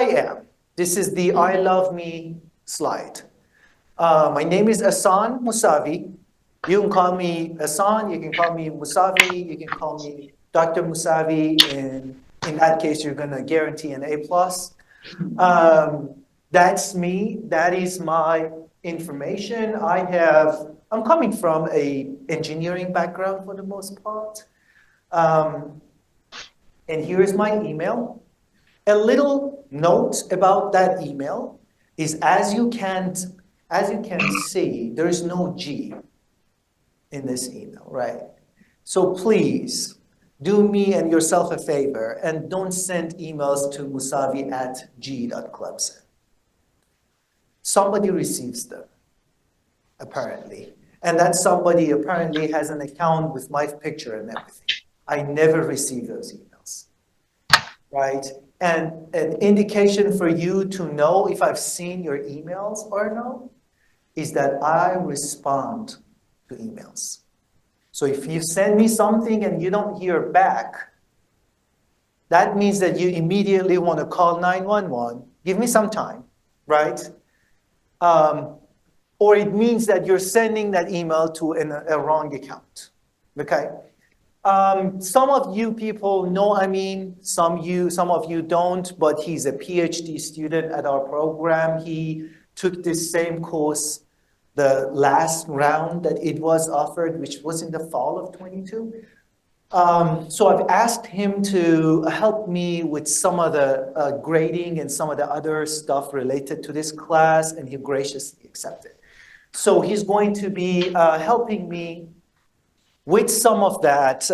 am. This is the I love me slide. My name is Hassan Musavi. You can call me Hassan, you can call me Musavi, you can call me Dr. Musavi. In that case, you're gonna guarantee an A+. That's me, that is my information. I'm coming from a engineering background for the most part. And here's my email. A little note about that email is as you can see, there's no G in this email, right? So please do me and yourself a favor and don't send emails to musavi@g.clemson. Somebody receives them, apparently. And that somebody apparently has an account with my picture and everything. I never receive those emails, right? And an indication for you to know if I've seen your emails or no is that I respond to emails. So if you send me something and you don't hear back, that means that you immediately want to call 911. Give me some time, right? Or it means that you're sending that email to a wrong account, okay? Some of you people know Amin, some of you don't, but he's a PhD student at our program. He took this same course the last round that it was offered, which was in the fall of 22. So I've asked him to help me with some of the grading and some of the other stuff related to this class, and he graciously accepted. So he's going to be helping me with some of that,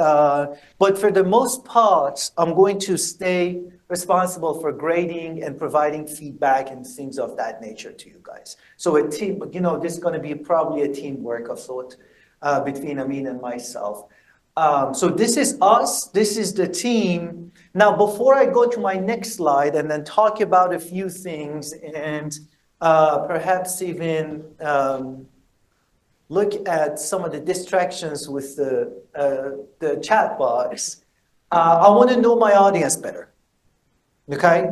but for the most part, I'm going to stay responsible for grading and providing feedback and things of that nature to you guys. So a team, this is going to be probably a teamwork of sort between Amin and myself. So this is us, this is the team. Now, before I go to my next slide and then talk about a few things and perhaps even look at some of the distractions with the chat box, I want to know my audience better, okay?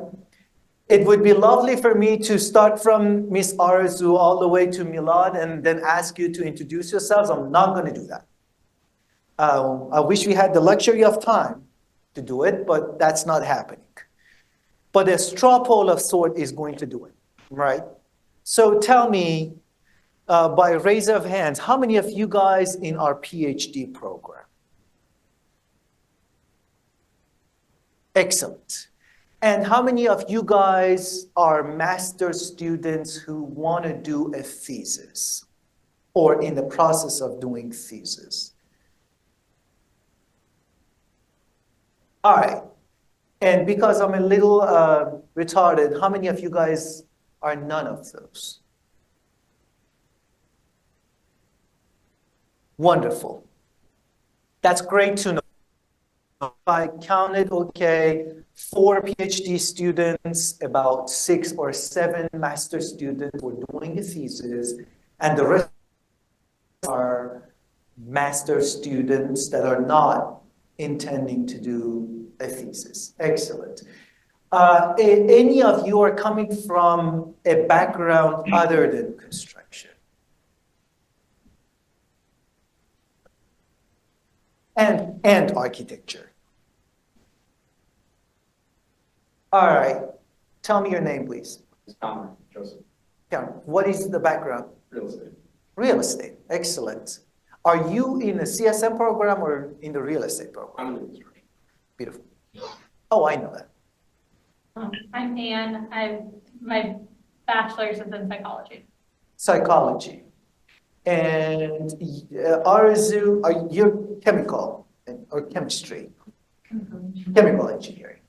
It would be lovely for me to start from Miss Arzu all the way to Milad and then ask you to introduce yourselves. I'm not going to do that. I wish we had the luxury of time to do it, but that's not happening. But a straw poll of sort is going to do it, right? So tell me, by raise of hands, how many of you guys in our PhD program? Excellent. And how many of you guys are master's students who want to do a thesis or in the process of doing thesis? All right. And because I'm a little retarded, how many of you guys are none of those? Wonderful. That's great to know. I counted, okay, 4 PhD students, about 6 or 7 master students were doing a thesis, and the rest are master students that are not intending to do a thesis. Excellent. Any of you are coming from a background other than construction? And architecture. All right. Tell me your name, please. Cameron Joseph. Cameron, what is the background? Real estate. Real estate. Excellent. Are you in the CSM program or in the real estate program? I'm in construction. Beautiful. Oh, I know that. I'm Anne. My bachelor's is in psychology. Psychology. And Arzu, you're chemical or chemistry? Chemical engineering.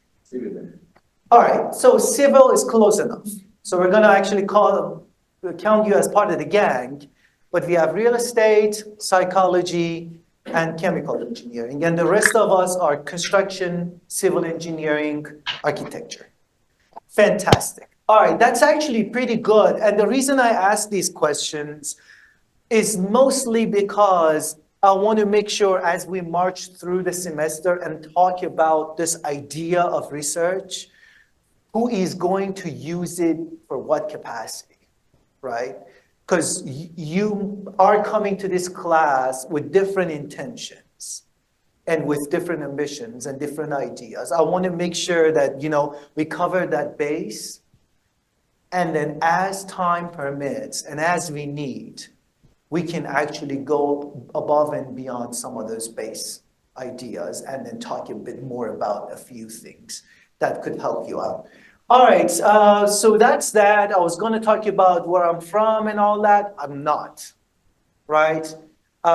All right, so civil is close enough. So we're gonna actually count you as part of the gang, but we have real estate, psychology, and chemical engineering. And the rest of us are construction, civil engineering, architecture. Fantastic. All right, that's actually pretty good. And the reason I ask these questions is mostly because I want to make sure as we march through the semester and talk about this idea of research, who is going to use it for what capacity, right? Because you are coming to this class with different intentions and with different ambitions and different ideas. I want to make sure that, we cover that base. And then as time permits and as we need, we can actually go above and beyond some of those base ideas and then talk a bit more about a few things that could help you out. All right, so that's that. I was going to talk about where I'm from and all that. I'm not, right?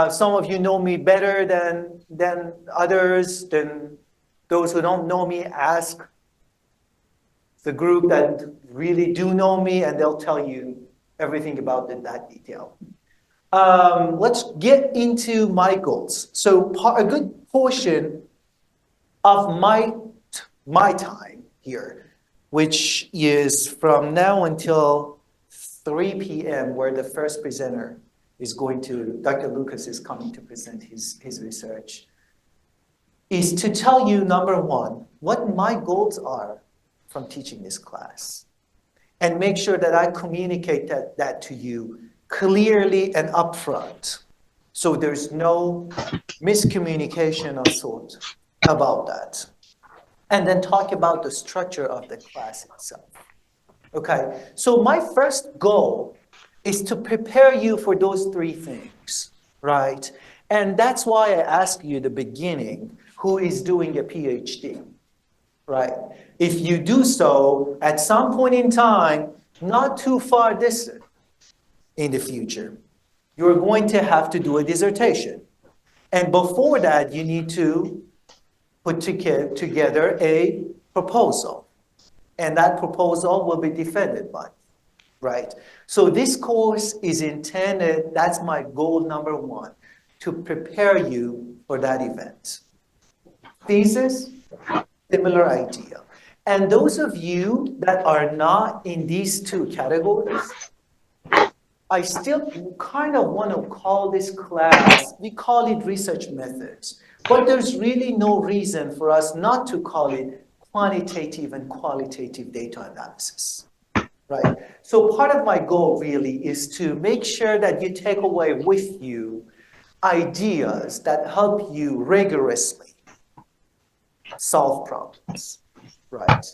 Some of you know me better than others. Than those who don't know me, ask the group that really do know me, and they'll tell you everything about it, that detail. Let's get into my goals. So a good portion of my time here, which is from now until 3 p.m., where the first presenter is Dr. Lucas is coming to present his research, is to tell you, number one, what my goals are from teaching this class, and make sure that I communicate that to you clearly and upfront, so there's no miscommunication of sort about that. And then talk about the structure of the class itself. Okay, so my first goal is to prepare you for those 3 things, right? And that's why I asked you at the beginning, who is doing a PhD, right? If you do so at some point in time, not too far distant in the future, you're going to have to do a dissertation. And before that, you need to put together a proposal. And that proposal will be defended by, right? So this course is intended, that's my goal number 1, to prepare you for that event. Thesis, similar idea. And those of you that are not in these 2 categories, I still kind of want to call this class, we call it research methods, but there's really no reason for us not to call it quantitative and qualitative data analysis, right? So part of my goal really is to make sure that you take away with you ideas that help you rigorously solve problems, right?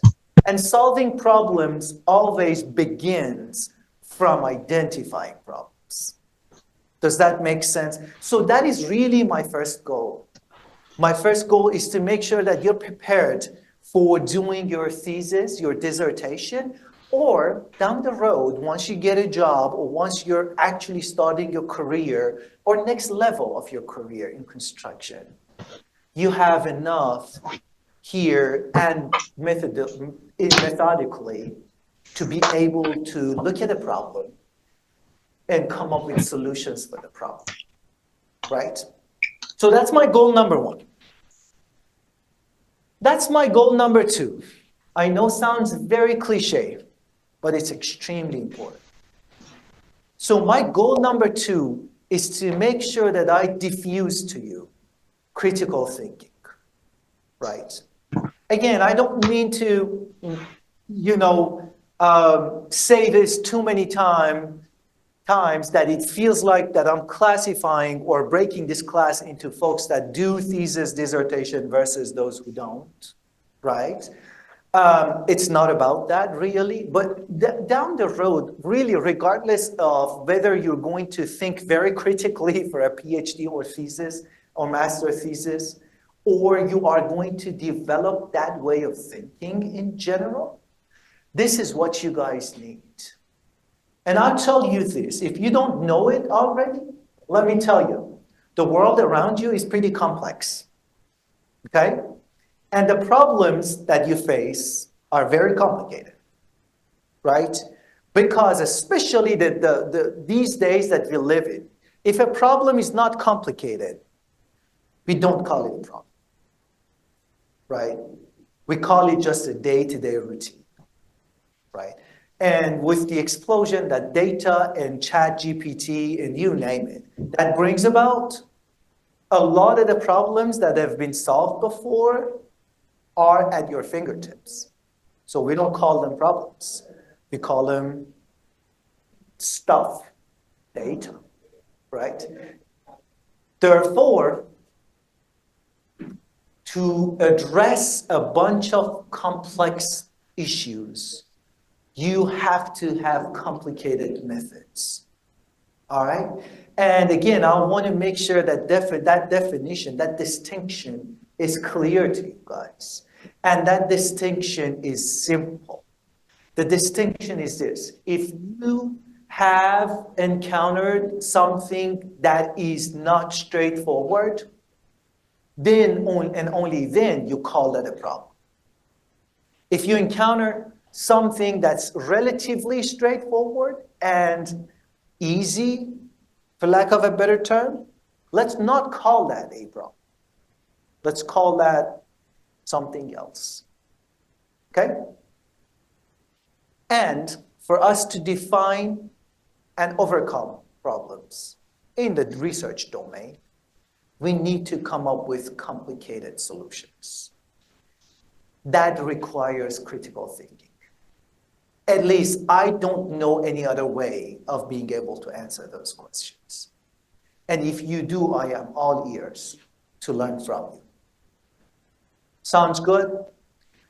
And solving problems always begins from identifying problems. Does that make sense? So that is really my first goal. My first goal is to make sure that you're prepared for doing your thesis, your dissertation, or down the road, once you get a job or once you're actually starting your career or next level of your career in construction, you have enough here and methodically to be able to look at a problem and come up with solutions for the problem, right? So that's my goal number 1. That's my goal number 2. I know sounds very cliche, but it's extremely important. So my goal number 2 is to make sure that I diffuse to you critical thinking, right? Again, I don't mean to, say this too many times that it feels like that I'm classifying or breaking this class into folks that do thesis, dissertation versus those who don't, right? It's not about that really, but down the road, really, regardless of whether you're going to think very critically for a PhD or thesis or master thesis, or you are going to develop that way of thinking in general, this is what you guys need. And I'll tell you this, if you don't know it already, let me tell you, the world around you is pretty complex, okay? And the problems that you face are very complicated, right? Because especially these days that we live in, if a problem is not complicated, we don't call it a problem, right? We call it just a day-to-day routine, right? And with the explosion that data and ChatGPT and you name it, that brings about, a lot of the problems that have been solved before are at your fingertips. So we don't call them problems. We call them stuff, data, right? Therefore, to address a bunch of complex issues, you have to have complicated methods. All right? And again, I want to make sure that that definition, that distinction is clear to you guys. And that distinction is simple. The distinction is this. If you have encountered something that is not straightforward, then and only then you call that a problem. If you encounter something that's relatively straightforward and easy, for lack of a better term, let's not call that a problem. Let's call that something else. Okay? And for us to define and overcome problems in the research domain, we need to come up with complicated solutions. That requires critical thinking. At least I don't know any other way of being able to answer those questions. And if you do, I am all ears to learn from you. Sounds good?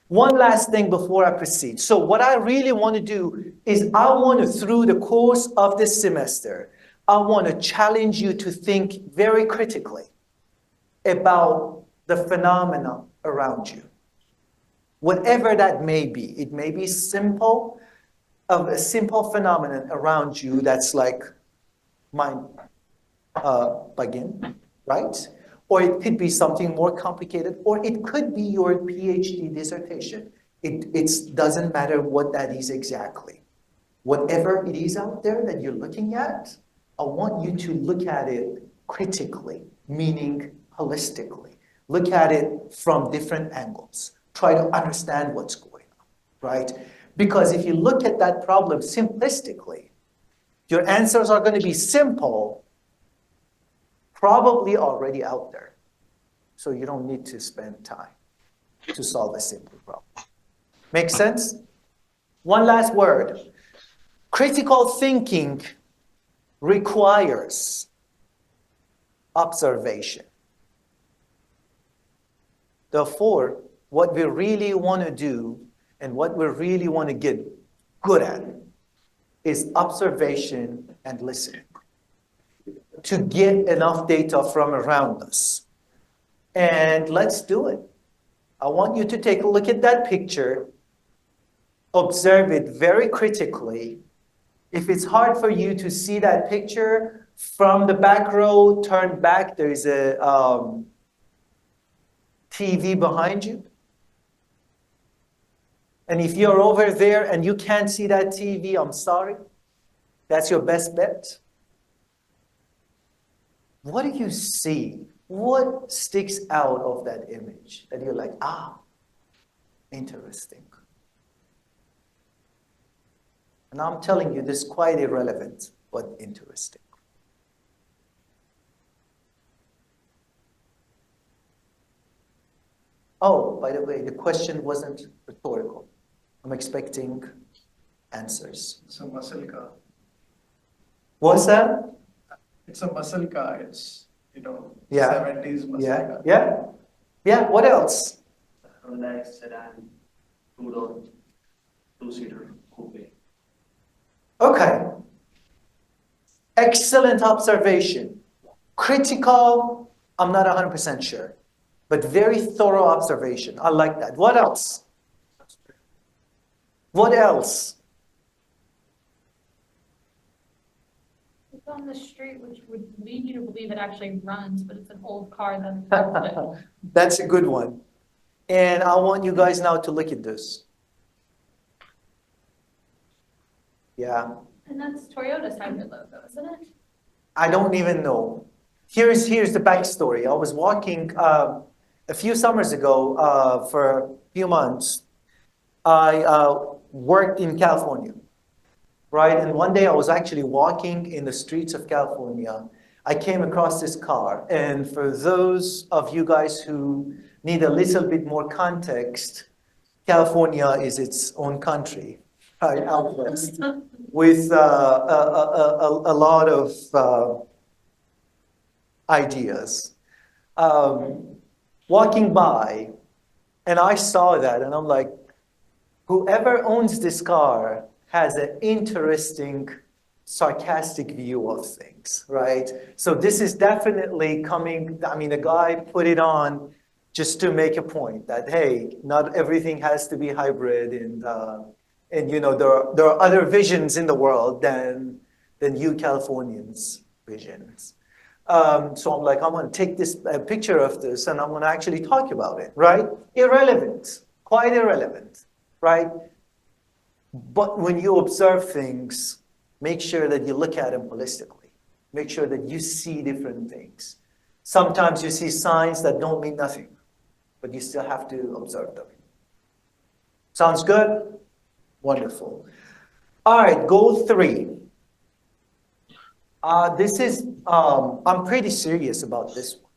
One last thing before I proceed. So what I really want to do is I want to, through the course of this semester, I want to challenge you to think very critically about the phenomena around you. Whatever that may be. It may be simple, a simple phenomenon around you that's like mind bugging, right? Or it could be something more complicated, or it could be your PhD dissertation. It doesn't matter what that is exactly. Whatever it is out there that you're looking at, I want you to look at it critically, meaning holistically. Look at it from different angles. Try to understand what's going on, right? Because if you look at that problem simplistically, your answers are going to be simple, probably already out there. So you don't need to spend time to solve a simple problem. Make sense? One last word. Critical thinking requires observation. Therefore, what we really want to do and what we really want to get good at is observation and listening to get enough data from around us. And let's do it. I want you to take a look at that picture, observe it very critically. If it's hard for you to see that picture, from the back row, turn back, there is a TV behind you. And if you're over there and you can't see that TV, I'm sorry. That's your best bet. What do you see? What sticks out of that image that you're like, interesting? And I'm telling you, this is quite irrelevant, but interesting. Oh, by the way, the question wasn't rhetorical. I'm expecting answers. It's a muscle car. What's that? It's a muscle car. It's, Yeah. 70s muscle car. Yeah, what else? Hyundai sedan, two-door, two-seater coupe. Okay. Excellent observation. Critical, I'm not 100% sure, but very thorough observation. I like that. What else? What else? It's on the street, which would lead you to believe it actually runs, but it's an old car that. That's a good one. And I want you guys now to look at this. Yeah. And that's Toyota's hybrid logo, isn't it? I don't even know. Here's the backstory. I was walking a few summers ago for a few months. I worked in California, right? And one day I was actually walking in the streets of California. I came across this car. And for those of you guys who need a little bit more context, California is its own country, right, out west, with a lot of ideas. Walking by, and I saw that, and I'm like, whoever owns this car has an interesting, sarcastic view of things, right? So this is definitely coming, I mean, the guy put it on just to make a point that, hey, not everything has to be hybrid, and you know, there are other visions in the world than you Californians' visions. So I'm like, I'm gonna take this picture of this and I'm gonna actually talk about it, right? Irrelevant, quite irrelevant, right? But when you observe things, make sure that you look at them holistically. Make sure that you see different things. Sometimes you see signs that don't mean nothing, but you still have to observe them. Sounds good? Wonderful. All right, goal 3. I'm pretty serious about this one.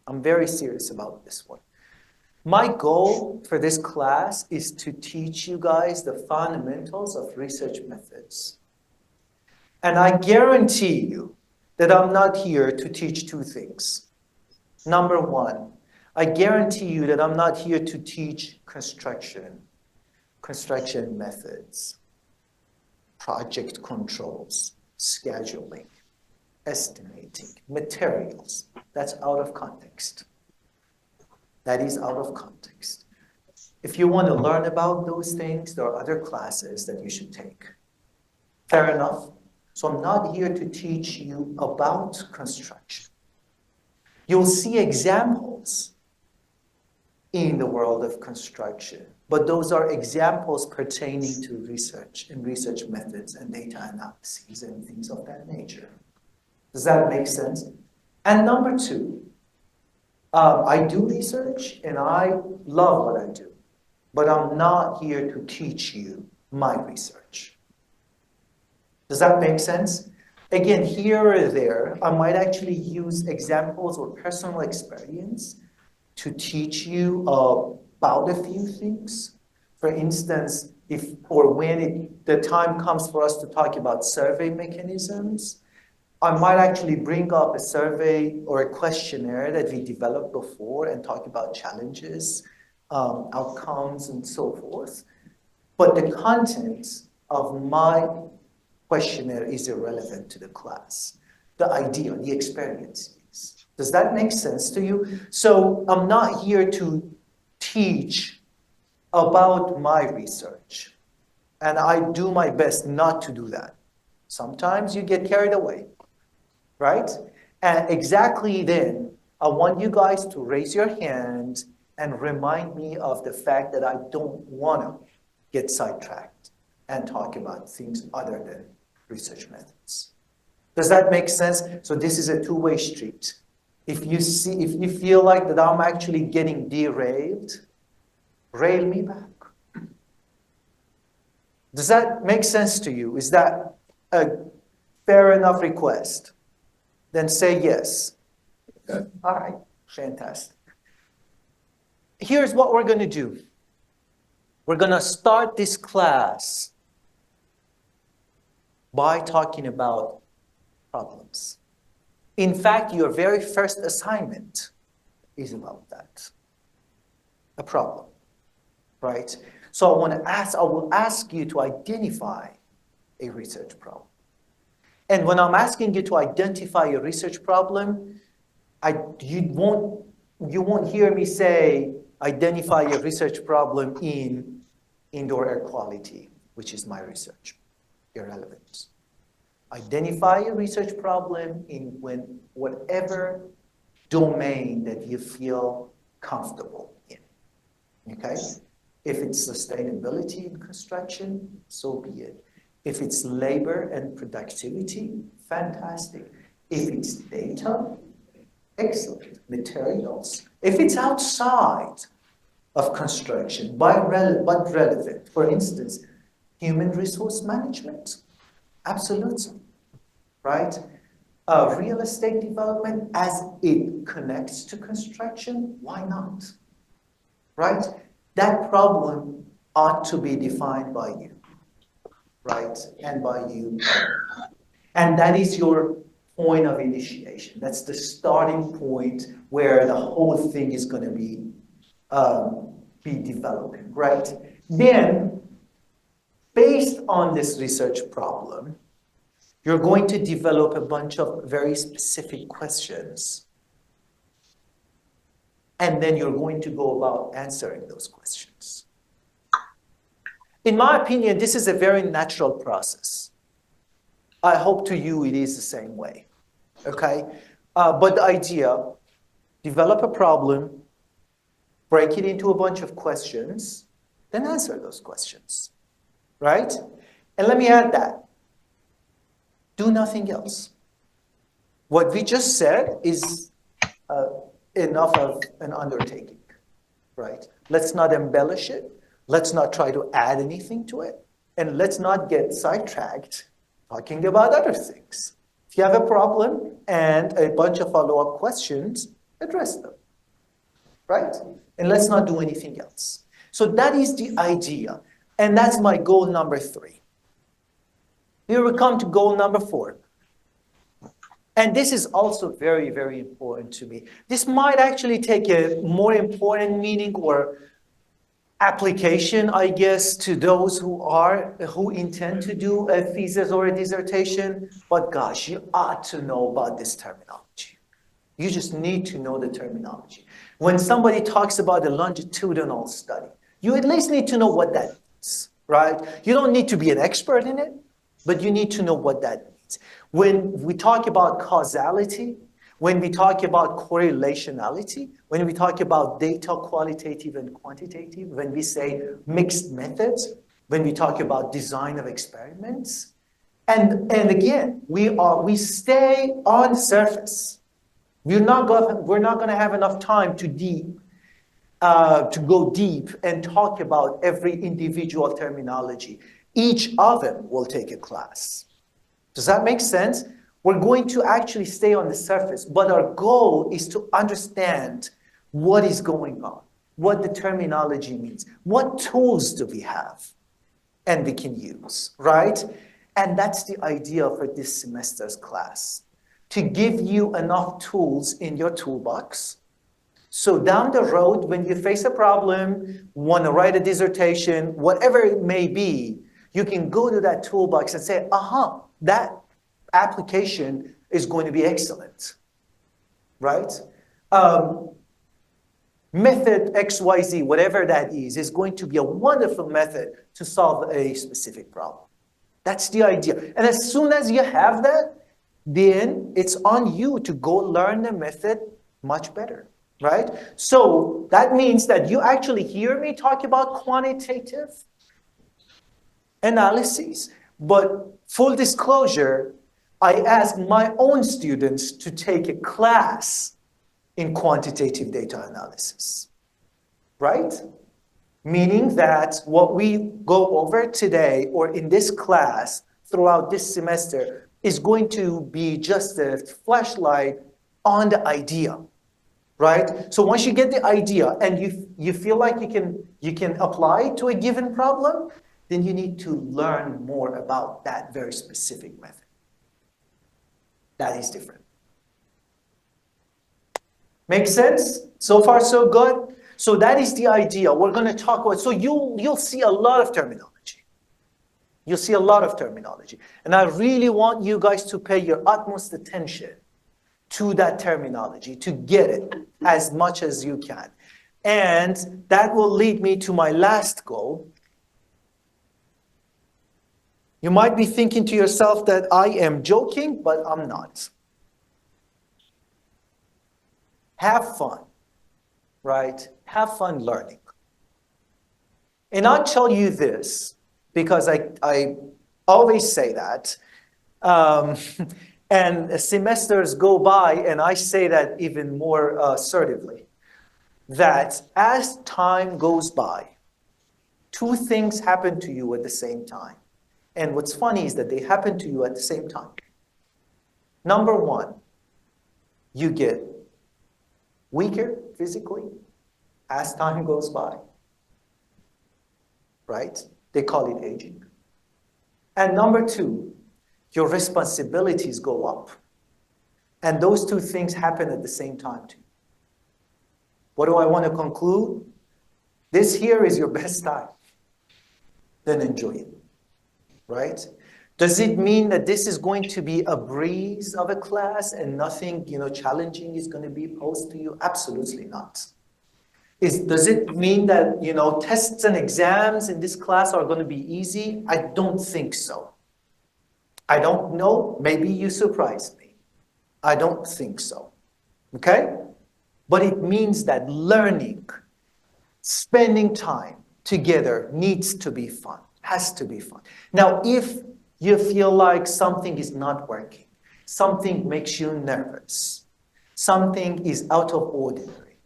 I'm very serious about this one. My goal for this class is to teach you guys the fundamentals of research methods. And I guarantee you that I'm not here to teach 2 things. Number 1, I guarantee you that I'm not here to teach construction methods, project controls, scheduling, estimating, materials. That's out of context. That is out of context. If you want to learn about those things, there are other classes that you should take. Fair enough? So I'm not here to teach you about construction. You'll see examples in the world of construction, but those are examples pertaining to research and research methods and data analyses and things of that nature. Does that make sense? And number 2, I do research and I love what I do, but I'm not here to teach you my research. Does that make sense? Again, here or there, I might actually use examples or personal experience to teach you about a few things. For instance, if or when the time comes for us to talk about survey mechanisms, I might actually bring up a survey or a questionnaire that we developed before and talk about challenges, outcomes, and so forth. But the content of my questionnaire is irrelevant to the class. The idea, the experience is. Does that make sense to you? So I'm not here to teach about my research. And I do my best not to do that. Sometimes you get carried away, right? And exactly then, I want you guys to raise your hand and remind me of the fact that I don't want to get sidetracked and talk about things other than research methods. Does that make sense? So this is a two-way street. If you feel like that I'm actually getting derailed, rail me back. Does that make sense to you? Is that a fair enough request? Then say yes. Good. All right, fantastic. Here's what we're going to do. We're going to start this class by talking about problems. In fact, your very first assignment is about that, a problem, right? So I will ask you to identify a research problem. And when I'm asking you to identify a research problem, you won't hear me say, identify a research problem in indoor air quality, which is my research. Irrelevant. Identify a research problem in whatever domain that you feel comfortable in. Okay? If it's sustainability in construction, so be it. If it's labor and productivity, fantastic. If it's data, excellent. Materials. If it's outside of construction, but relevant, for instance, human resource management, absolutely, right? Real estate development as it connects to construction, why not, right? that problem ought to be defined by you, right? And by you. And that is your point of initiation. That's the starting point where the whole thing is going to be developing, right? Then, based on this research problem, you're going to develop a bunch of very specific questions. And then you're going to go about answering those questions. In my opinion, this is a very natural process. I hope to you it is the same way, okay? But the idea, develop a problem, break it into a bunch of questions, then answer those questions, right? And let me add that. Do nothing else. What we just said is enough of an undertaking, right? Let's not embellish it. Let's not try to add anything to it. And let's not get sidetracked talking about other things. If you have a problem and a bunch of follow-up questions, address them, right? And let's not do anything else. So that is the idea. And that's my goal number 3. Here we come to goal number 4. And this is also very, very important to me. This might actually take a more important meaning or application, I guess, to those who intend to do a thesis or a dissertation. But gosh, you ought to know about this terminology. You just need to know the terminology. When somebody talks about a longitudinal study, you at least need to know what that means, right? You don't need to be an expert in it, but you need to know what that means. When we talk about causality, when we talk about correlationality, when we talk about data qualitative and quantitative, when we say mixed methods, when we talk about design of experiments, and again, we stay on the surface. We're not going to have enough time to go deep and talk about every individual terminology. Each of them will take a class. Does that make sense? We're going to actually stay on the surface, but our goal is to understand what is going on, what the terminology means, what tools do we have and we can use, right? And that's the idea for this semester's class, to give you enough tools in your toolbox. So down the road, when you face a problem, want to write a dissertation, whatever it may be, you can go to that toolbox and say, that application is going to be excellent, right? Method XYZ, whatever that is going to be a wonderful method to solve a specific problem. That's the idea. And as soon as you have that, then it's on you to go learn the method much better, right? So that means that you actually hear me talk about quantitative analyses, but full disclosure, I ask my own students to take a class in quantitative data analysis, right? Meaning that what we go over today or in this class throughout this semester is going to be just a flashlight on the idea, right? So once you get the idea and you feel like you can apply it to a given problem, then you need to learn more about that very specific method. That is different. Make sense? So far, so good? So that is the idea. We're going to talk about, so you'll see a lot of terminology. You'll see a lot of terminology. And I really want you guys to pay your utmost attention to that terminology, to get it as much as you can. And that will lead me to my last goal. You might be thinking to yourself that I am joking, but I'm not. Have fun, right? Have fun learning. And I'll tell you this, because I always say that, and semesters go by, and I say that even more assertively, that as time goes by, 2 things happen to you at the same time. And what's funny is that they happen to you at the same time. Number 1, you get weaker physically as time goes by. right? They call it aging. And number two, your responsibilities go up. And those two things happen at the same time too. What do I want to conclude? This here is your best time. Then enjoy it, right? Does it mean that this is going to be a breeze of a class and nothing, challenging is going to be posed to you? Absolutely not. Does it mean that, tests and exams in this class are going to be easy? I don't think so. I don't know. Maybe you surprised me. I don't think so. Okay? But it means that learning, spending time together needs to be fun, has to be fun. Now, if you feel like something is not working, something makes you nervous, something is out of ordinary,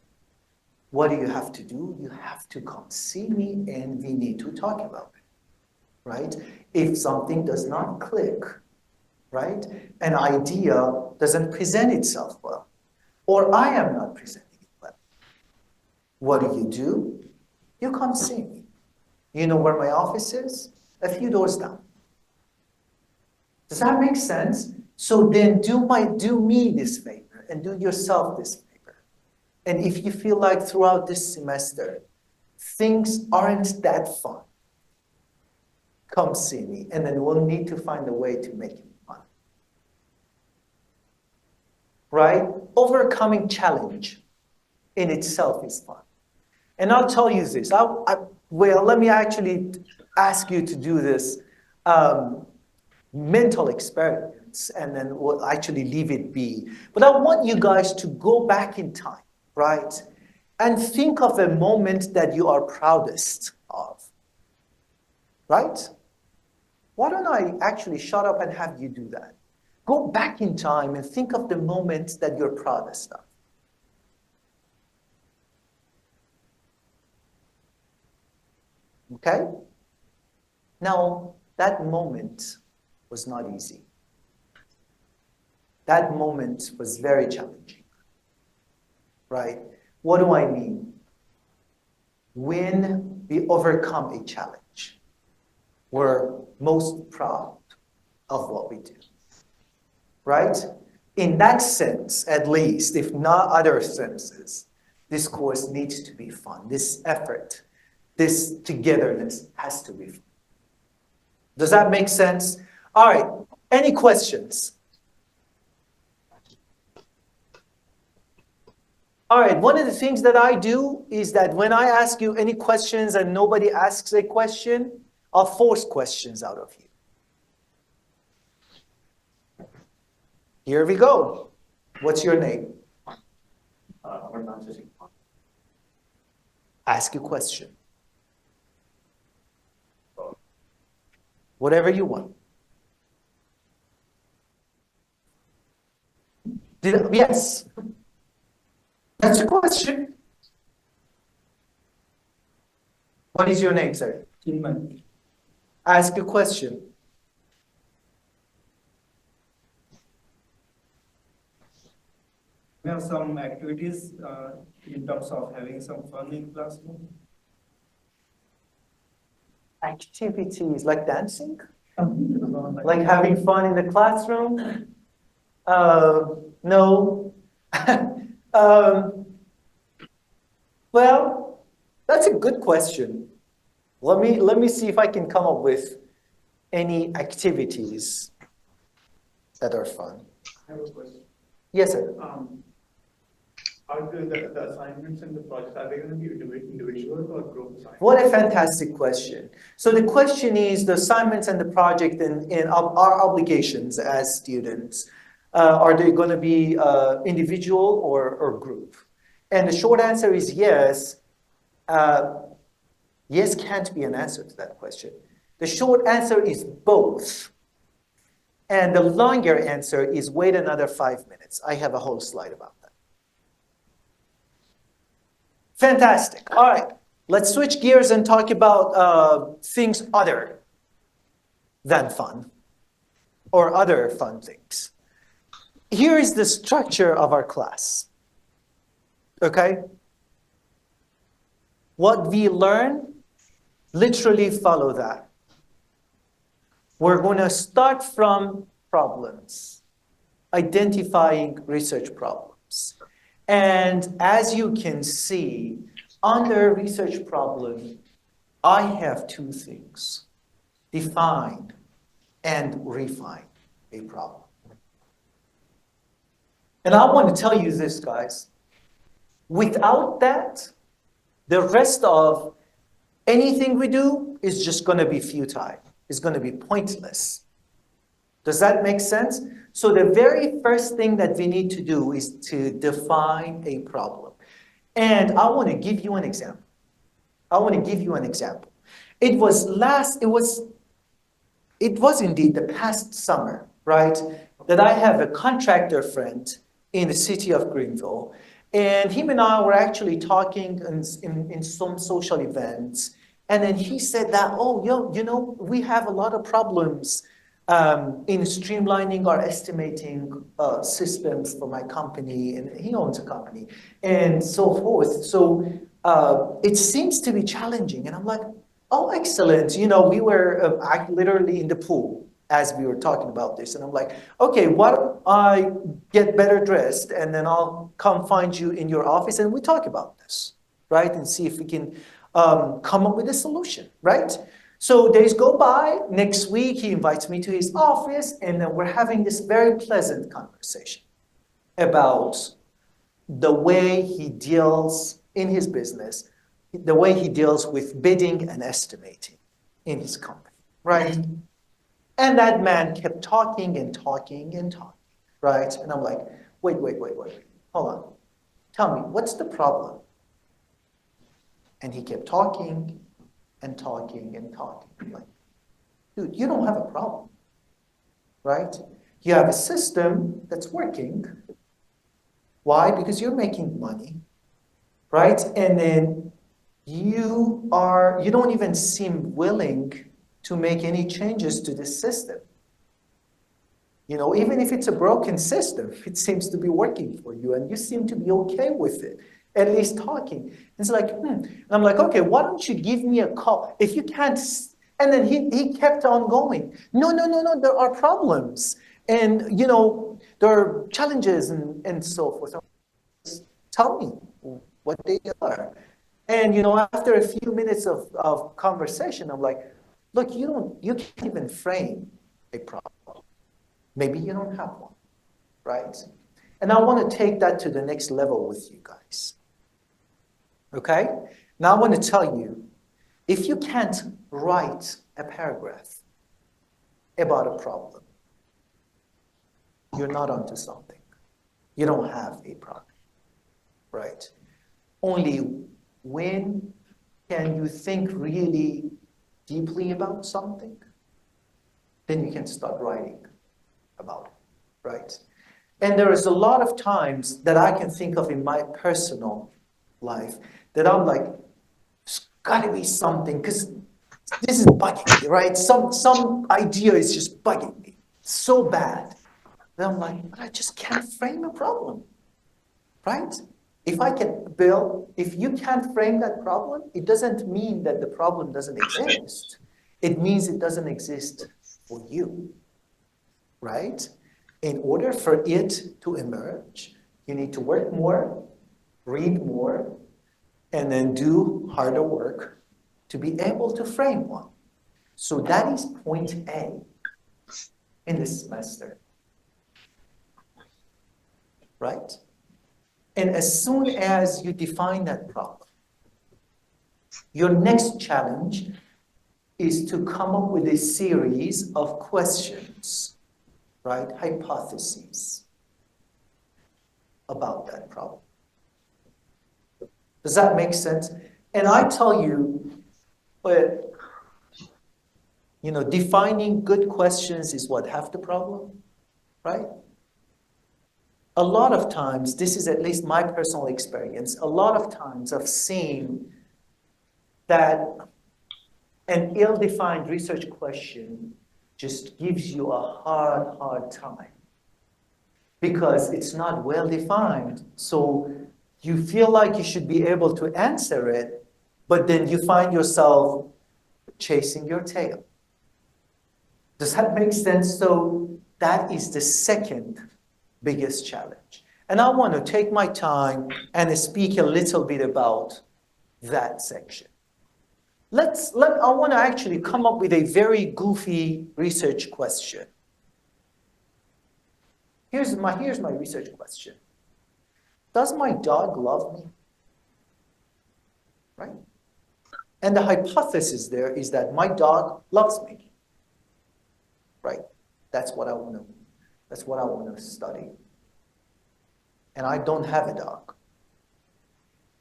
what do you have to do? You have to come see me and we need to talk about it, right? If something does not click, right? An idea doesn't present itself well, or I am not presenting it well. What do? You come see me. You know where my office is? A few doors down. Does that make sense? So then do me this favor and do yourself this favor. And if you feel like throughout this semester, things aren't that fun, come see me, and then we'll need to find a way to make it fun. Right? Overcoming challenge in itself is fun. And I'll tell you this. Let me actually ask you to do this mental experiments, and then we'll actually leave it be. But I want you guys to go back in time, right? And think of a moment that you are proudest of, right? Why don't I actually shut up and have you do that? Go back in time and think of the moment that you're proudest of. Okay? Now, that moment was not easy. That moment was very challenging, right? What do I mean? When we overcome a challenge, we're most proud of what we do, right? In that sense, at least, if not other senses, this course needs to be fun. This effort, this togetherness has to be fun. Does that make sense? All right, any questions? All right, one of the things that I do is that when I ask you any questions and nobody asks a question, I'll force questions out of you. Here we go. What's your name? Ask a question. Whatever you want. Yes. That's a question. What is your name, sir? Chinman. Ask a question. We have some activities in terms of having some fun in classroom. Activities like dancing? Like having fun in the classroom? No. Well, that's a good question. Let me see if I can come up with any activities that are fun. I have a question. Yes, sir. Are the assignments and the projects, are they going to be individual or group assignments? What a fantastic question. So the question is the assignments and the project and our obligations as students, are they going to be individual or group? And the short answer is yes. Yes can't be an answer to that question. The short answer is both. And the longer answer is wait another 5 minutes. I have a whole slide about that. Fantastic. All right. Let's switch gears and talk about things other than fun or other fun things. Here is the structure of our class. Okay? What we learn Literally follow that. We're going to start from problems, identifying research problems. And as you can see, under research problem, I have two things: define and refine a problem. And I want to tell you this, guys. Without that, the rest of anything we do is just going to be futile. It's going to be pointless. Does that make sense? So the very first thing that we need to do is to define a problem. And I want to give you an example. It was indeed the past summer, right, that I have a contractor friend in the city of Greenville. And him and I were actually talking in some social events. And then he said that, oh, we have a lot of problems in streamlining our estimating systems for my company. And he owns a company and so forth. So it seems to be challenging. And I'm like, oh, excellent. We were literally in the pool as we were talking about this. And I'm like, okay, why don't I get better dressed and then I'll come find you in your office and we talk about this, right? And see if we can come up with a solution, right? So days go by. Next week, he invites me to his office and then we're having this very pleasant conversation about the way he deals in his business, the way he deals with bidding and estimating in his company, right? And that man kept talking and talking and talking, right? And I'm like, wait, hold on. Tell me, what's the problem? And he kept talking and talking and talking. I'm like, dude, you don't have a problem, right? You have a system that's working. Why? Because you're making money, right? And then you don't even seem willing to make any changes to this system. Even if it's a broken system, it seems to be working for you and you seem to be okay with it, at least talking. It's like, And I'm like, okay, why don't you give me a call? If you can't, and then he kept on going. No, there are problems. And, there are challenges and so forth. Tell me what they are. And, after a few minutes of conversation, I'm like, look, you can't even frame a problem. Maybe you don't have one, right? And I want to take that to the next level with you guys. Okay? Now I want to tell you, if you can't write a paragraph about a problem, you're not onto something. You don't have a problem, right? Only when can you think really deeply about something, then you can start writing about it, right? And there is a lot of times that I can think of in my personal life that I'm like, there's gotta be something, because this is bugging me, right? Some idea is just bugging me so bad. Then I'm like, but I just can't frame a problem, right? If you can't frame that problem, it doesn't mean that the problem doesn't exist. It means it doesn't exist for you, right? In order for it to emerge, you need to work more, read more, and then do harder work to be able to frame one. So that is point A in this semester, right? And as soon as you define that problem, your next challenge is to come up with a series of questions, right? Hypotheses about that problem. Does that make sense? And I tell you, defining good questions is what, half the problem, right? A lot of times, this is at least my personal experience, a lot of times I've seen that an ill-defined research question just gives you a hard time because it's not well-defined. So you feel like you should be able to answer it, but then you find yourself chasing your tail. Does that make sense? So that is the second biggest challenge. And I want to take my time and speak a little bit about that section. I want to actually come up with a very goofy research question. Here's my research question. Does my dog love me? Right? And the hypothesis there is that my dog loves me. Right? That's what I want to study. And I don't have a dog.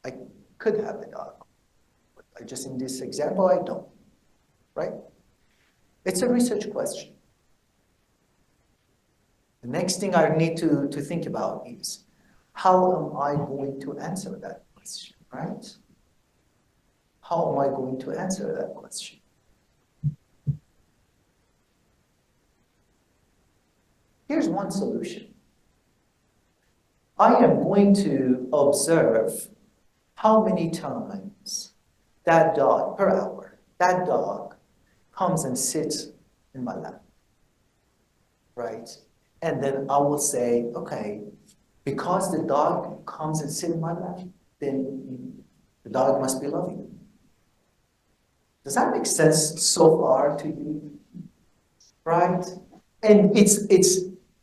I could have a dog. But just in this example, I don't. Right? It's a research question. The next thing I need to think about is, how am I going to answer that question, right? How am I going to answer that question? Here's one solution. I am going to observe how many times that dog, per hour, that dog comes and sits in my lap, right? And then I will say, okay, because the dog comes and sits in my lap, then the dog must be loving me. Does that make sense so far to you? Right? And it's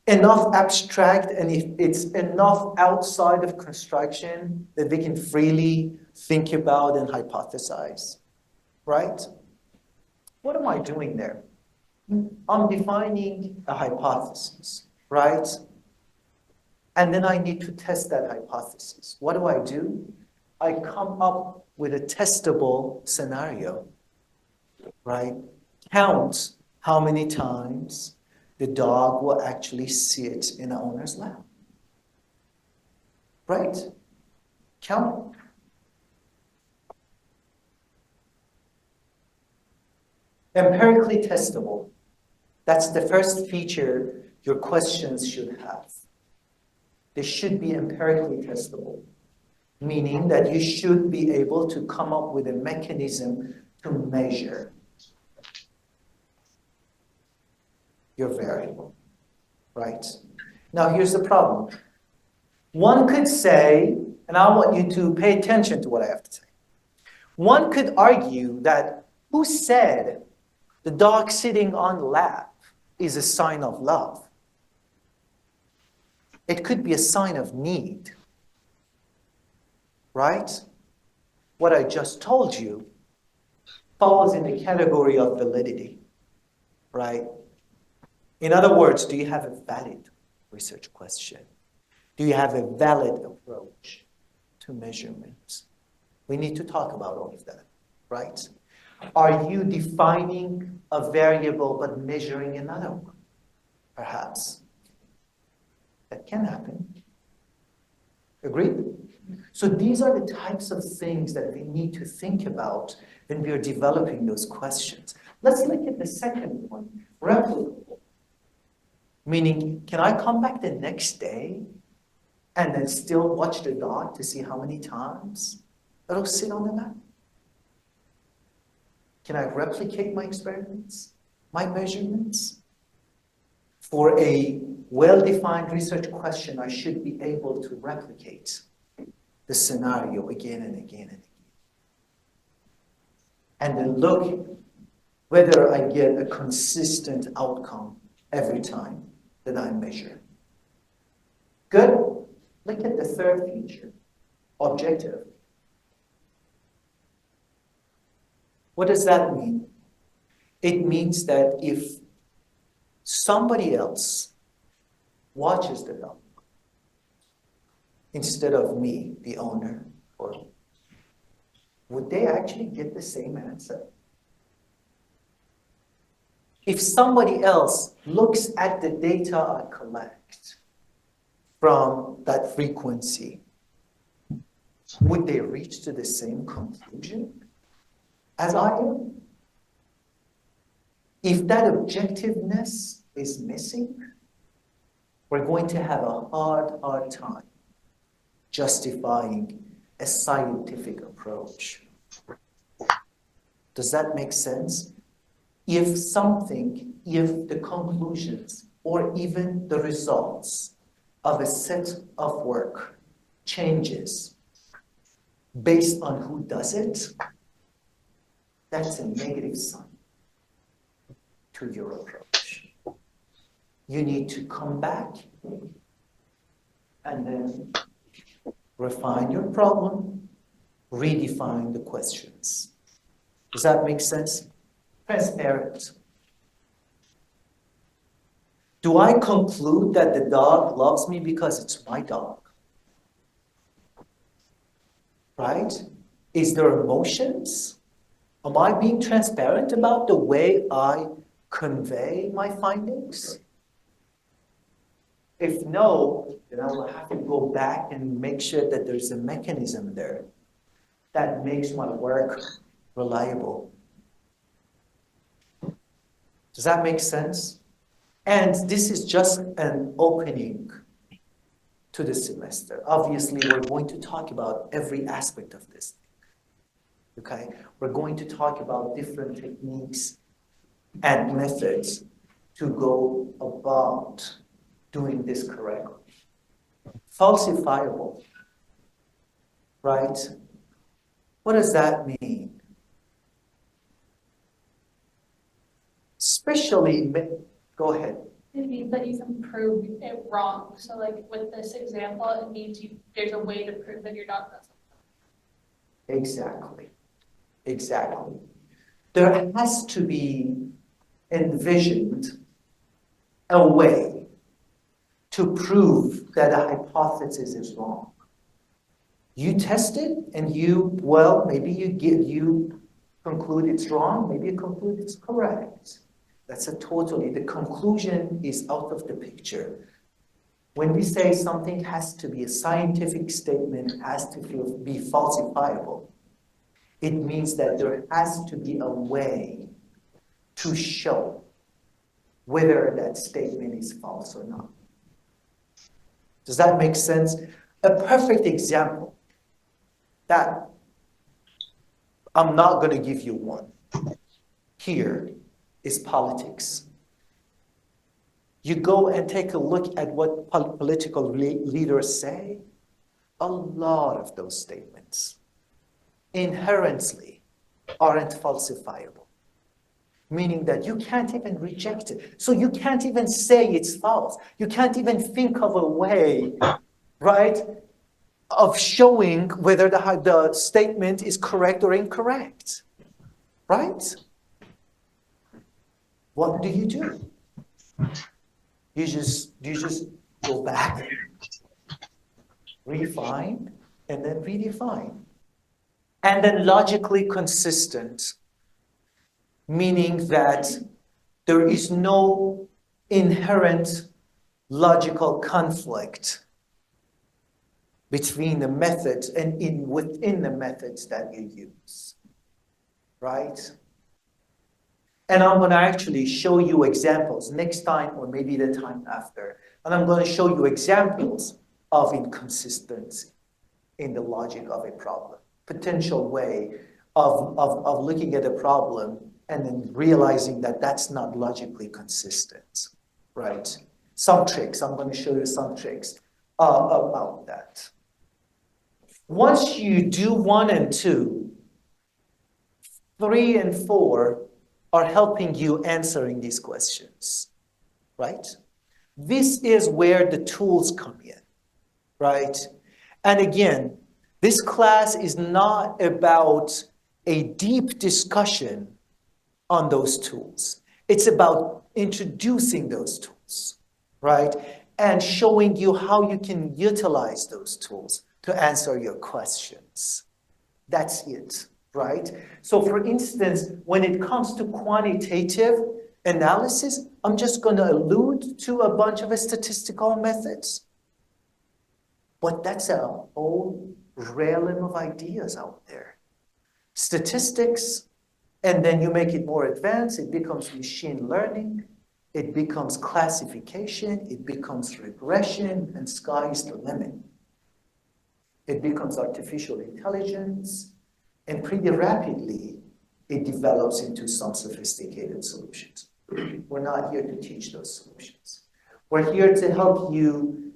enough abstract, and it's enough outside of construction that we can freely think about and hypothesize. Right? What am I doing there? I'm defining a hypothesis, right? And then I need to test that hypothesis. What do? I come up with a testable scenario, right? Count how many times the dog will actually sit in the owner's lap, right? Count it. Empirically testable. That's the first feature your questions should have. They should be empirically testable, meaning that you should be able to come up with a mechanism to measure your variable, right? Now here's the problem. One could say, and I want you to pay attention to what I have to say. One could argue that who said the dog sitting on the lap is a sign of love? It could be a sign of need, right? What I just told you falls in the category of validity, right? In other words, do you have a valid research question? Do you have a valid approach to measurements? We need to talk about all of that, right? Are you defining a variable but measuring another one? Perhaps. That can happen. Agreed? So these are the types of things that we need to think about when we are developing those questions. Let's look at the second one, replicable. Meaning, can I come back the next day and then still watch the dog to see how many times it'll sit on the lap? Can I replicate my experiments, my measurements? For a well-defined research question, I should be able to replicate the scenario again and again and again. And then look whether I get a consistent outcome every time that I measure. Good? Look at the third feature, objective. What does that mean? It means that if somebody else watches the dog instead of me, the owner, or would they actually get the same answer? If somebody else looks at the data I collect from that frequency, would they reach to the same conclusion as I am? If that objectiveness is missing, we're going to have a hard time justifying a scientific approach. Does that make sense? If the conclusions or even the results of a set of work changes based on who does it, that's a negative sign to your approach. You need to come back and then refine your problem, redefine the questions. Does that make sense? Transparent. Do I conclude that the dog loves me because it's my dog? Right? Is there emotions? Am I being transparent about the way I convey my findings? If no, then I will have to go back and make sure that there's a mechanism there that makes my work reliable. Does that make sense? And this is just an opening to the semester. Obviously, we're going to talk about every aspect of this. Okay? We're going to talk about different techniques and methods to go about doing this correctly. Falsifiable, right? What does that mean? Especially, go ahead. It means that you can prove it wrong. So like with this example, it means there's a way to prove that you're not doing something. Exactly. Exactly. There has to be envisioned a way to prove that a hypothesis is wrong. You test it and maybe you conclude it's wrong, maybe you conclude it's correct. The conclusion is out of the picture. When we say something has to be a scientific statement, has to be falsifiable, it means that there has to be a way to show whether that statement is false or not. Does that make sense? A perfect example that I'm not going to give you one here is politics. You go and take a look at what political leaders say, a lot of those statements inherently aren't falsifiable, meaning that you can't even reject it. So you can't even say it's false. You can't even think of a way, right, of showing whether the statement is correct or incorrect, right? What do? You just go back, refine, and then redefine. And then logically consistent, meaning that there is no inherent logical conflict between the methods and within the methods that you use, right? And I'm going to actually show you examples next time or maybe the time after. And I'm going to show you examples of inconsistency in the logic of a problem. Potential way of looking at a problem and then realizing that that's not logically consistent, right? Some tricks, I'm going to show you some tricks about that. Once you do 1 and 2, 3 and 4 are helping you answering these questions, right? This is where the tools come in, right? And again, this class is not about a deep discussion on those tools. It's about introducing those tools, right? And showing you how you can utilize those tools to answer your questions. That's it, right? So for instance, when it comes to quantitative analysis, I'm just going to allude to a bunch of statistical methods. But that's a whole realm of ideas out there. Statistics, and then you make it more advanced, it becomes machine learning, it becomes classification, it becomes regression, and sky is the limit. It becomes artificial intelligence, and pretty rapidly, it develops into some sophisticated solutions. We're not here to teach those solutions. We're here to help you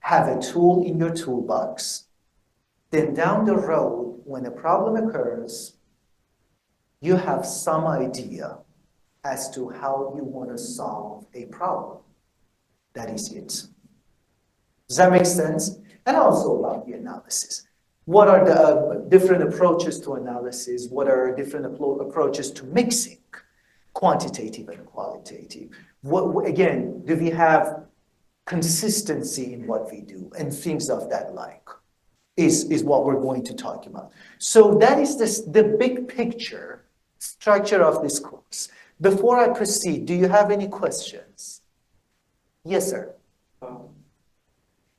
have a tool in your toolbox. Then down the road, when a problem occurs, you have some idea as to how you want to solve a problem. That is it. Does that make sense? And also about the analysis. What are the different approaches to analysis? What are different approaches to mixing, quantitative and qualitative? Again, do we have consistency in what we do and things of that like is what we're going to talk about. So that is the big picture structure of this course. Before I proceed, do you have any questions? Yes, sir.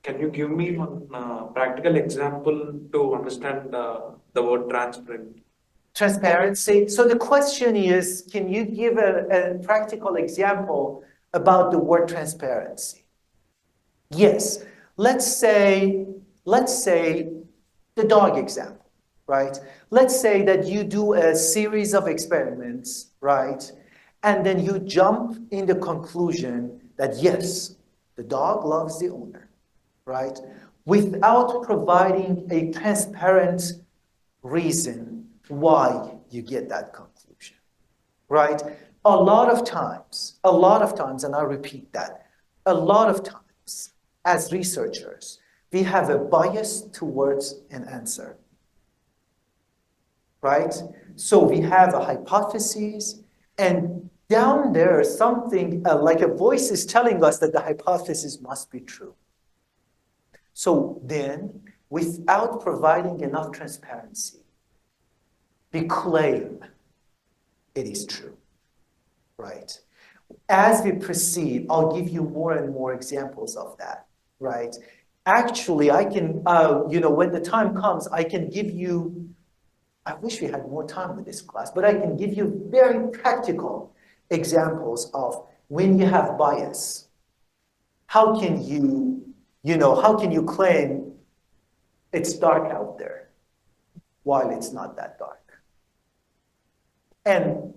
Can you give me one practical example to understand the word transparent? Transparency. So the question is, can you give a practical example about the word transparency? Yes. Let's say the dog example, right? Let's say that you do a series of experiments, right? And then you jump in the conclusion that yes, the dog loves the owner, right? Without providing a transparent reason why you get that conclusion, right? A lot of times, and I repeat that, a lot of times as researchers, we have a bias towards an answer, right? So we have a hypothesis, and down there, something like a voice is telling us that the hypothesis must be true. So then, without providing enough transparency, we claim it is true, right? As we proceed, I'll give you more and more examples of that, right? Actually, I can, when the time comes, I can give you, I wish we had more time with this class, but I can give you very practical examples of when you have bias. How can you claim it's dark out there while it's not that dark? And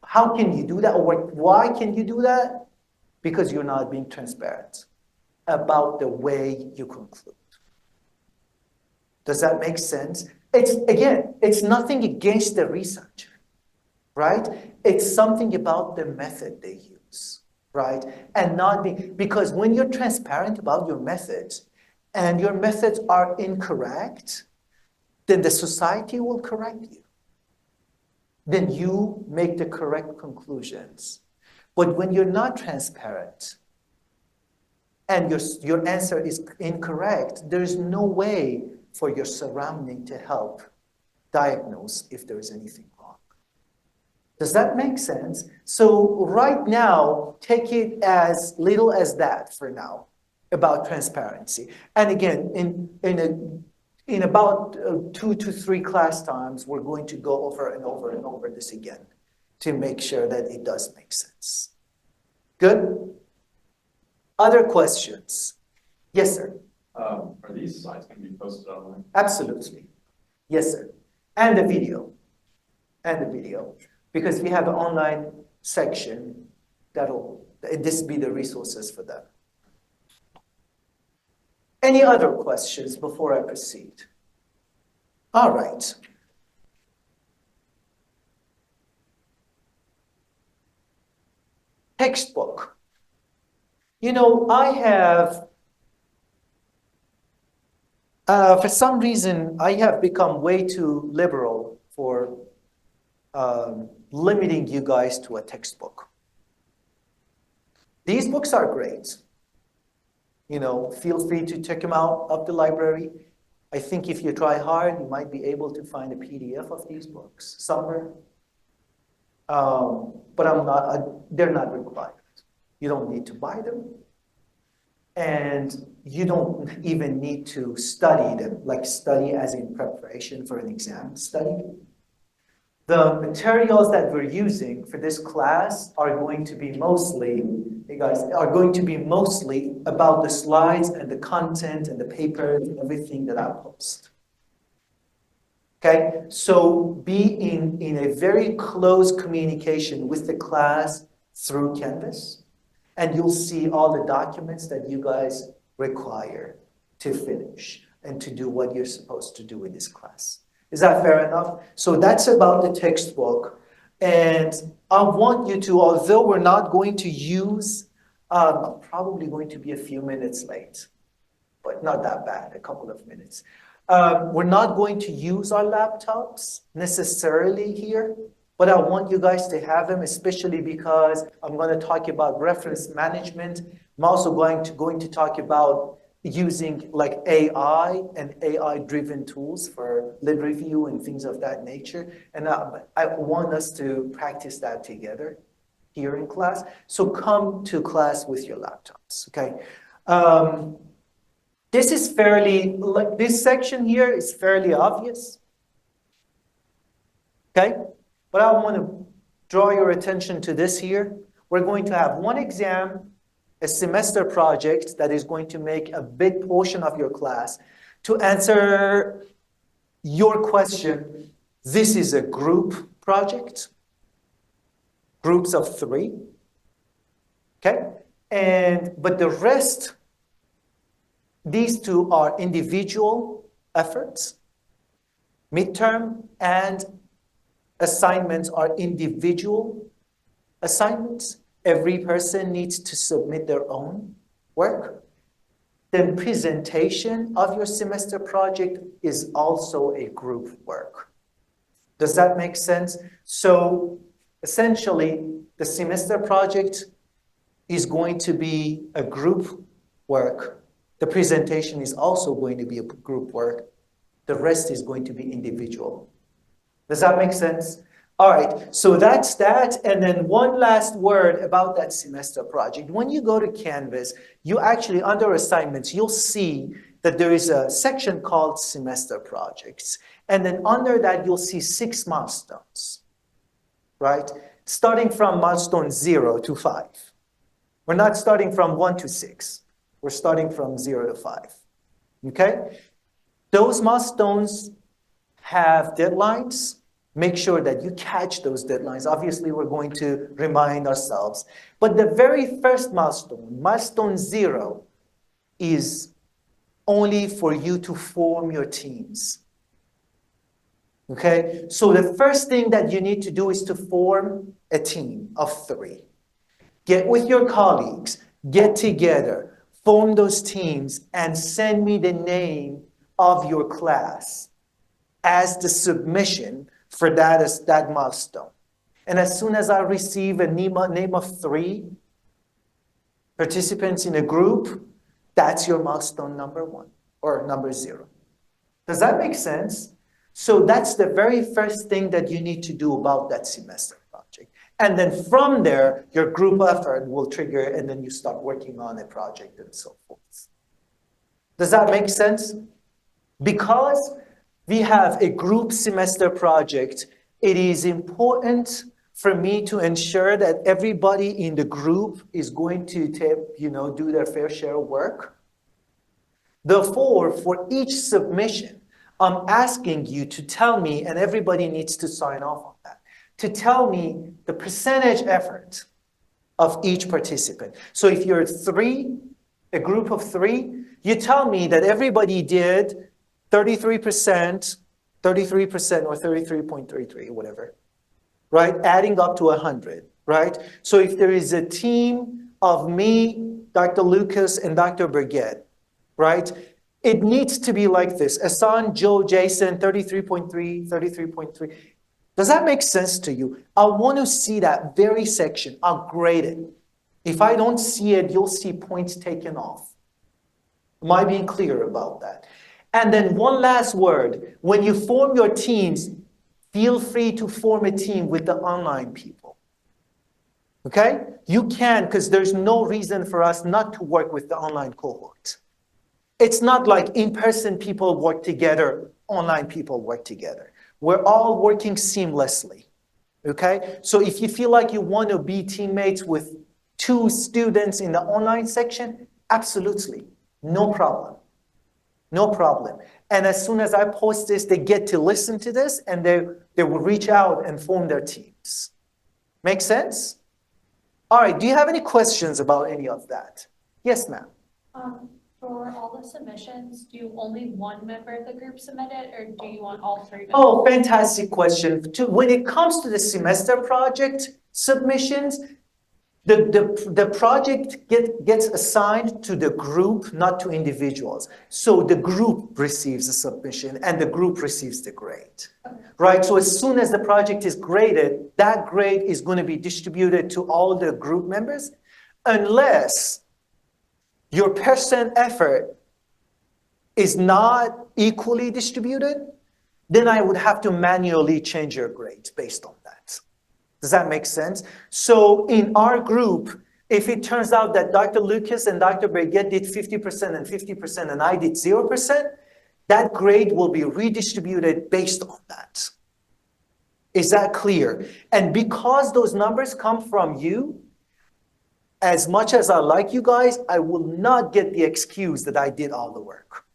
how can you do that, or why can you do that? Because you're not being transparent about the way you conclude. Does that make sense? It's nothing against the researcher, right? It's something about the method they use, right? And because when you're transparent about your methods and your methods are incorrect, then the society will correct you. Then you make the correct conclusions. But when you're not transparent and your answer is incorrect, there's no way for your surrounding to help diagnose if there is anything wrong. Does that make sense? So right now, take it as little as that for now about transparency. And again, in about 2 to 3 class times, we're going to go over and over and over this again to make sure that it does make sense. Good? Other questions? Yes, sir. Are these slides going to be posted online? Absolutely. Yes, sir. And the video. Because we have an online section this be the resources for that. Any other questions before I proceed? All right. Textbook. I have, for some reason, I have become way too liberal for limiting you guys to a textbook. These books are great. Feel free to check them out of the library. I think if you try hard, you might be able to find a PDF of these books somewhere. But they're not required. You don't need to buy them. And you don't even need to study them, like study as in preparation for an exam study. The materials that we're using for this class are going to be mostly about the slides and the content and the papers and everything that I post. Okay, so be in a very close communication with the class through Canvas, and you'll see all the documents that you guys require to finish and to do what you're supposed to do in this class. Is that fair enough? So that's about the textbook. And I want you to, although we're not going to use, I'm probably going to be a few minutes late, but not that bad, a couple of minutes. We're not going to use our laptops necessarily here, but I want you guys to have them, especially because I'm going to talk about reference management. I'm also going to talk about using like AI and AI-driven tools for lit review and things of that nature. And I want us to practice that together here in class. So come to class with your laptops, okay? This is fairly, like this section here is fairly obvious, okay? But I want to draw your attention to this here. We're going to have one exam, a semester project that is going to make a big portion of your class. To answer your question, this is a group project, groups of 3, okay? But the rest, these 2 are individual efforts. Midterm and assignments are individual assignments. Every person needs to submit their own work. The presentation of your semester project is also a group work. Does that make sense? So essentially, the semester project is going to be a group work. The presentation is also going to be a group work. The rest is going to be individual. Does that make sense? All right, so that's that. And then one last word about that semester project. When you go to Canvas, you actually, under assignments, you'll see that there is a section called semester projects. And then under that, you'll see 6 milestones, right? Starting from milestone 0 to 5. We're not starting from 1 to 6. We're starting from 0 to 5, okay? Those milestones have deadlines. Make sure that you catch those deadlines. Obviously, we're going to remind ourselves. But the very first milestone, milestone 0, is only for you to form your teams, okay? So the first thing that you need to do is to form a team of 3. Get with your colleagues, get together, form those teams, and send me the name of your class as the submission for that milestone. And as soon as I receive a name of 3 participants in a group, that's your milestone number 1 or number 0. Does that make sense? So that's the very first thing that you need to do about that semester project. And then from there, your group effort will trigger, and then you start working on a project and so forth. Does that make sense? Because we have a group semester project, it is important for me to ensure that everybody in the group is going to do their fair share of work. Therefore, for each submission, I'm asking you to tell me, and everybody needs to sign off on that, to tell me the percentage effort of each participant. So if you're 3, a group of 3, you tell me that everybody did 33%, or 33.33, whatever, right? Adding up to 100, right? So if there is a team of me, Dr. Lucas, and Dr. Burgett, right? It needs to be like this. Asan, Joe, Jason, 33.3, 33.3. Does that make sense to you? I want to see that very section. I'll grade it. If I don't see it, you'll see points taken off. Am I being clear about that? And then one last word. When you form your teams, feel free to form a team with the online people. Okay? You can, because there's no reason for us not to work with the online cohort. It's not like in-person people work together, online people work together. We're all working seamlessly, okay? So if you feel like you want to be teammates with 2 students in the online section, absolutely, no problem. No problem. And as soon as I post this, they get to listen to this and they will reach out and form their teams. Make sense? All right, do you have any questions about any of that? Yes, ma'am. For all the submissions, do only one member of the group submit it, or do you want all three? Oh, fantastic question. When it comes to the semester project submissions, the project gets assigned to the group, not to individuals. So the group receives the submission and the group receives the grade. Right? So as soon as the project is graded, that grade is going to be distributed to all the group members, unless your percent effort is not equally distributed, then I would have to manually change your grades based on that. Does that make sense? So in our group, if it turns out that Dr. Lucas and Dr. Berget did 50% and 50% and I did 0%, that grade will be redistributed based on that. Is that clear? And because those numbers come from you, as much as I like you guys, I will not get the excuse that I did all the work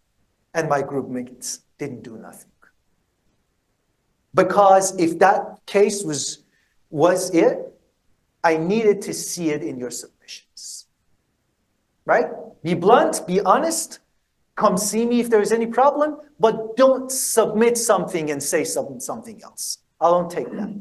and my group mates didn't do nothing. Because if that case was it, I needed to see it in your submissions. Right? Be blunt, be honest, come see me if there is any problem, but don't submit something and say something else. I don't take that.